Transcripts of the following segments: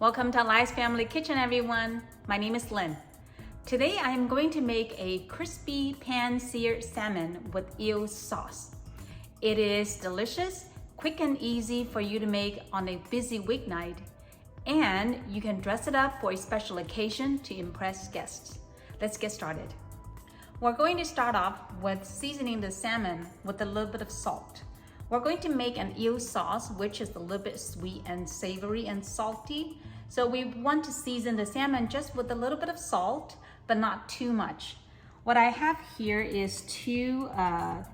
Welcome to Eli's Family Kitchen, everyone. My name is Lynn. Today I am going to make a crispy pan-seared salmon with eel sauce. It is delicious, quick and easy for you to make on a busy weeknight, and you can dress it up for a special occasion to impress guests. Let's get started. We're going to start off with seasoning the salmon with a little bit of salt. We're going to make an eel sauce, which is a little bit sweet and savory and salty. So we want to season the salmon just with a little bit of salt, but not too much. What I have here is two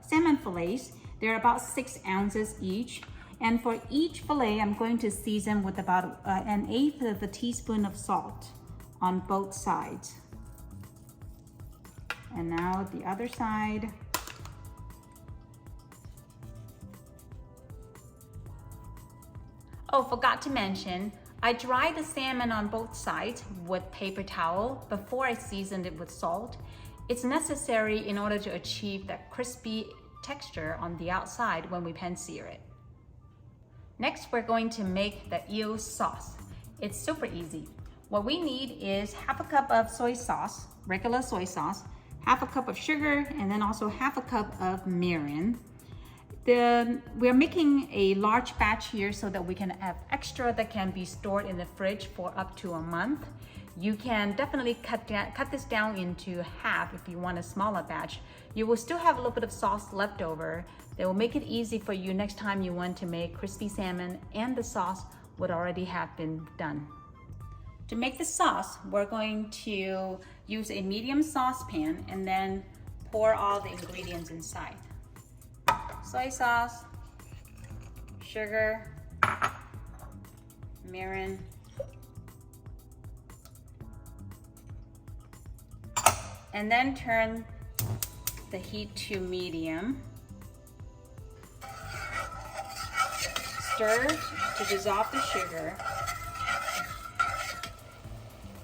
salmon fillets. They're about 6 ounces each. And for each fillet, I'm going to season with about 1/8 of a teaspoon of salt on both sides. And now the other side. Oh, forgot to mention, I dried the salmon on both sides with paper towel before I seasoned it with salt. It's necessary in order to achieve that crispy texture on the outside when we pan-sear it. Next, we're going to make the eel sauce. It's super easy. What we need is 1/2 cup of soy sauce, regular soy sauce, 1/2 cup of sugar, and then also 1/2 cup of mirin. We're making a large batch here so that we can have extra that can be stored in the fridge for up to a month. You can definitely cut this down into half if you want a smaller batch. You will still have a little bit of sauce left over. That will make it easy for you next time you want to make crispy salmon, and the sauce would already have been done. To make the sauce, we're going to use a medium saucepan and then pour all the ingredients inside. Soy sauce, sugar, mirin, and then turn the heat to medium. Stir to dissolve the sugar.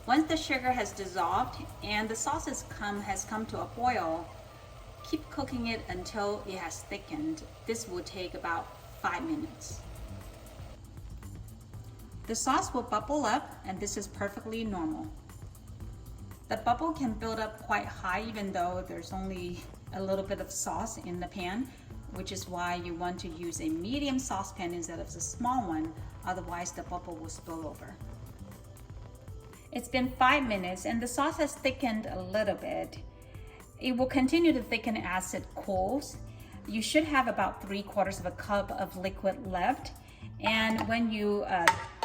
Once the sugar has dissolved and the sauce has come to a boil, keep cooking it until it has thickened. This will take about 5 minutes. The sauce will bubble up, and this is perfectly normal. The bubble can build up quite high even though there's only a little bit of sauce in the pan, which is why you want to use a medium saucepan instead of a small one, otherwise the bubble will spill over. It's been 5 minutes and the sauce has thickened a little bit. It will continue to thicken as it cools. You should have about 3/4 of a cup of liquid left. And when you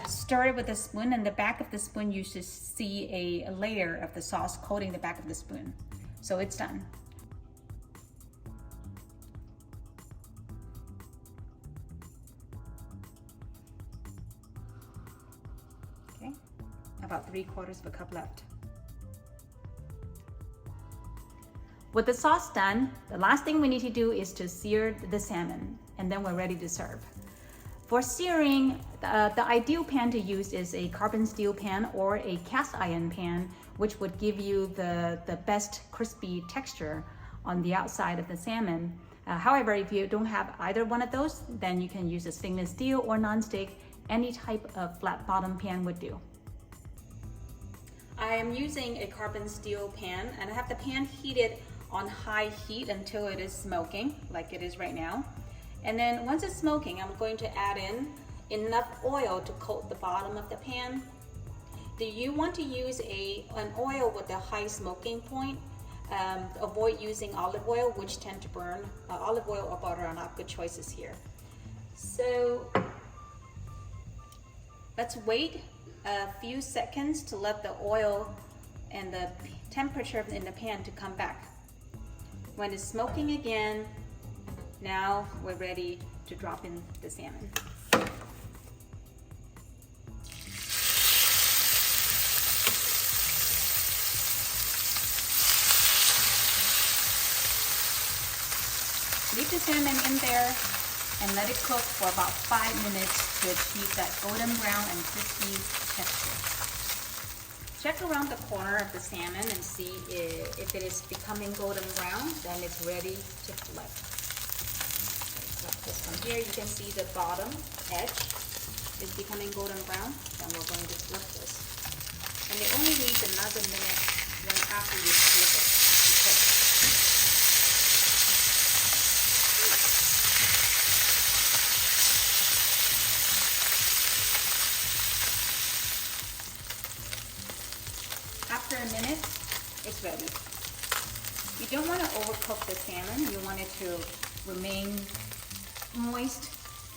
stir it with a spoon, in the back of the spoon, you should see a layer of the sauce coating the back of the spoon. So it's done. Okay, about 3/4 of a cup left. With the sauce done, the last thing we need to do is to sear the salmon, and then we're ready to serve. For searing, the ideal pan to use is a carbon steel pan or a cast iron pan, which would give you the best crispy texture on the outside of the salmon. However, if you don't have either one of those, then you can use a stainless steel or non-stick. Any type of flat bottom pan would do. I am using a carbon steel pan, and I have the pan heated on high heat until it is smoking, like it is right now. And then once it's smoking, I'm going to add in enough oil to coat the bottom of the pan. Do you want to use an oil with a high smoking point? Avoid using olive oil, which tend to burn. Olive oil or butter are not good choices here. So let's wait a few seconds to let the oil and the temperature in the pan to come back. When it's smoking again, now we're ready to drop in the salmon. Leave the salmon in there and let it cook for about 5 minutes to achieve that golden brown and crispy texture. Check around the corner of the salmon and see if it is becoming golden brown, then it's ready to flip. This one here, you can see the bottom edge is becoming golden brown. Then we're going to flip minutes, it's ready. You don't want to overcook the salmon. You want it to remain moist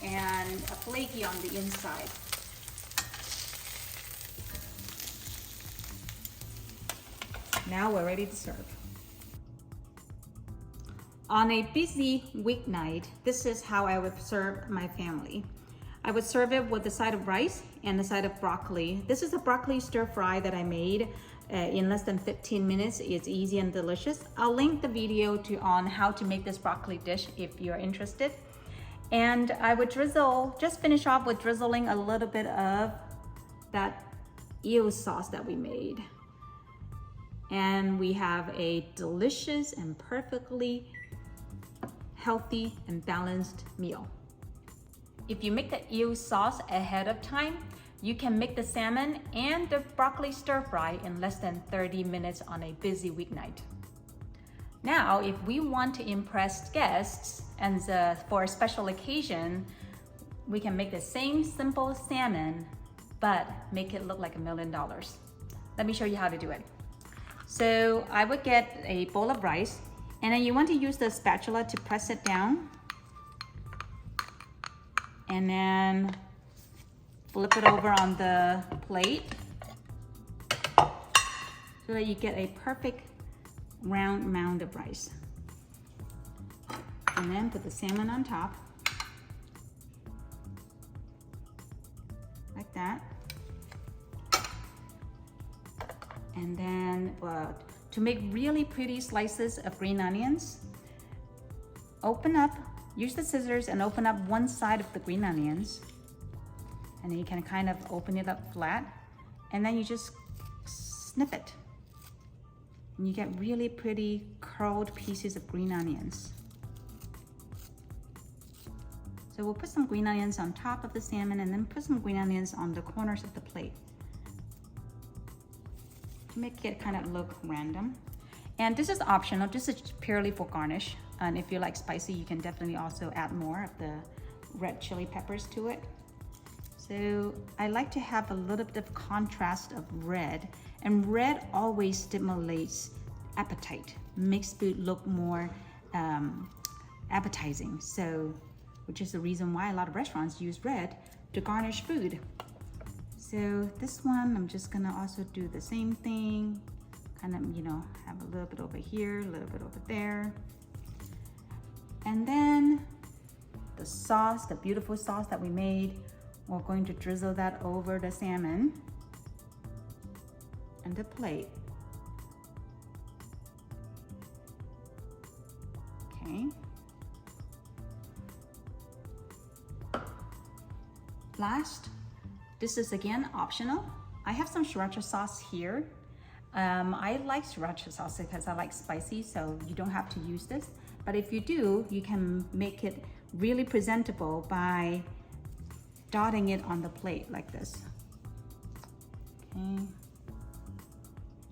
and flaky on the inside. Now we're ready to serve. On a busy weeknight, this is how I would serve my family. I would serve it with a side of rice and a side of broccoli. This is a broccoli stir fry that I made in less than 15 minutes. It's easy and delicious. I'll link the video on how to make this broccoli dish if you're interested. And I would just finish off with drizzling a little bit of that eel sauce that we made. And we have a delicious and perfectly healthy and balanced meal. If you make the eel sauce ahead of time, you can make the salmon and the broccoli stir fry in less than 30 minutes on a busy weeknight. Now, if we want to impress guests and for a special occasion, we can make the same simple salmon, but make it look like $1 million. Let me show you how to do it. So I would get a bowl of rice, and then you want to use the spatula to press it down. And then flip it over on the plate so that you get a perfect round mound of rice. And then put the salmon on top, like that. And then to make really pretty slices of green onions, use the scissors and open up one side of the green onions. And then you can kind of open it up flat, and then you just snip it. And you get really pretty curled pieces of green onions. So we'll put some green onions on top of the salmon and then put some green onions on the corners of the plate to make it kind of look random. And this is optional, this is purely for garnish. And if you like spicy, you can definitely also add more of the red chili peppers to it. So I like to have a little bit of contrast of red, and red always stimulates appetite, makes food look more appetizing. So, which is the reason why a lot of restaurants use red to garnish food. So this one, I'm just gonna also do the same thing, kind of, have a little bit over here, a little bit over there. And then the sauce, the beautiful sauce that we made, we're going to drizzle that over the salmon and the plate. Okay. Last, this is again optional. I have some sriracha sauce here. I like sriracha sauce because I like spicy, so you don't have to use this. But if you do, you can make it really presentable by dotting it on the plate like this. Okay.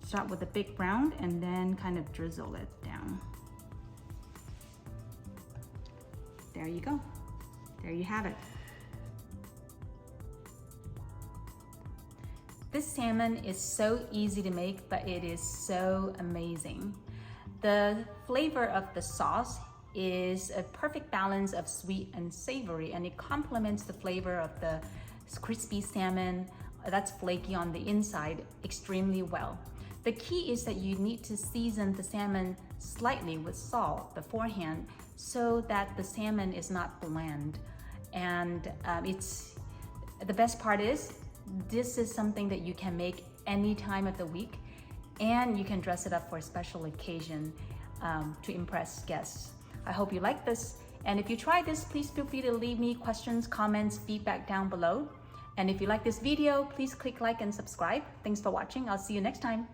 Start with a big round and then kind of drizzle it down. There you go. There you have it. This salmon is so easy to make, but it is so amazing. The flavor of the sauce is a perfect balance of sweet and savory, and it complements the flavor of the crispy salmon that's flaky on the inside extremely well. The key is that you need to season the salmon slightly with salt beforehand so that the salmon is not bland. And the best part is, this is something that you can make any time of the week, and you can dress it up for a special occasion to impress guests. I hope you like this, and if you try this, please feel free to leave me questions, comments, feedback down below. And if you like this video, please click like and subscribe. Thanks for watching. I'll see you next time.